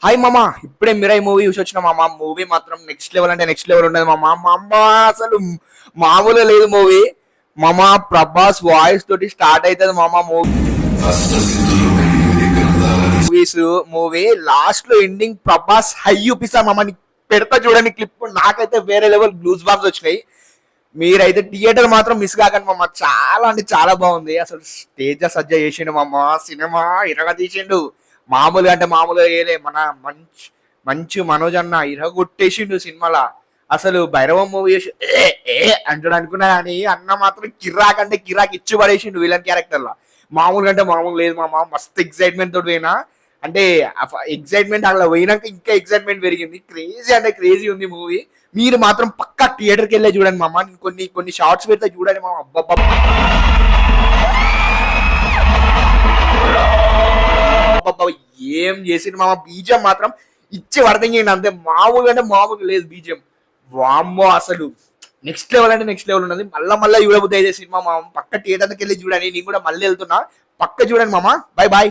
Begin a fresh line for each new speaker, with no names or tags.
Hi మామ, ఇప్పుడే Mirai movie చూసి వచ్చిన మామ. మూవీ మాత్రం నెక్స్ట్ లెవెల్ అంటే నెక్స్ట్ లెవెల్ ఉండదు మామ. మా అమ్మ అసలు మామూలుగా లేదు మూవీ మామ. ప్రభాస్ వాయిస్ తోటి స్టార్ట్ అవుతుంది మామ మూవీ లాస్ట్ లో ఎండింగ్ ప్రభాస్ హై చూపిస్తా మామ. పెడతా చూడండి క్లిప్, నాకైతే వేరే లెవెల్ గ్లూస్ బాంబ్స్ వచ్చినాయి. మీరైతే థియేటర్ మాత్రం మిస్ కాకండి మామ. చాలా అంటే చాలా బాగుంది. అసలు స్టేజ్ సజ్జ చేసిండు మామ. సినిమా ఇరగ తీసిండు. మామూలుగా అంటే మామూలుగా ఏలే, మన మంచి మంచి మనోజ్ అన్న ఇరగొట్టేసిండు సినిమాలో. అసలు భైరవం మూవీ ఏ ఏ అంటాడు అనుకున్నా కానీ అన్న మాత్రం కిరాక్ అంటే కిరాక్ ఇచ్చి పడేసిండు విలన్ క్యారెక్టర్ లో. మామూలుగా అంటే మామూలు లేదు మామ. మస్తు ఎక్సైట్మెంట్ తోటి పోయినా, అంటే ఎక్సైట్మెంట్ అలా పోయినాక ఇంకా ఎక్సైట్మెంట్ పెరిగింది. క్రేజీ అంటే క్రేజీ ఉంది మూవీ. మీరు మాత్రం పక్కా థియేటర్కి వెళ్ళే చూడండి మామ. కొన్ని కొన్ని షార్ట్స్ పెడితే చూడండి మామ. అబ్బబ్బా ఏం చేసిండు మామ. బీజం మాత్రం ఇచ్చి వరదండి అంతే. మామూలుగా అంటే మామూలుగా లేదు బీజం. వామ్మో అసలు నెక్స్ట్ లెవెల్ అంటే నెక్స్ట్ లెవెల్ ఉన్నది. మళ్ళీ చూడబుద్ది అయితే సినిమా మామ. పక్క థియేటర్కి వెళ్ళి చూడండి. నేను కూడా మళ్ళీ వెళ్తున్నా. పక్క చూడండి మామ. Bye bye.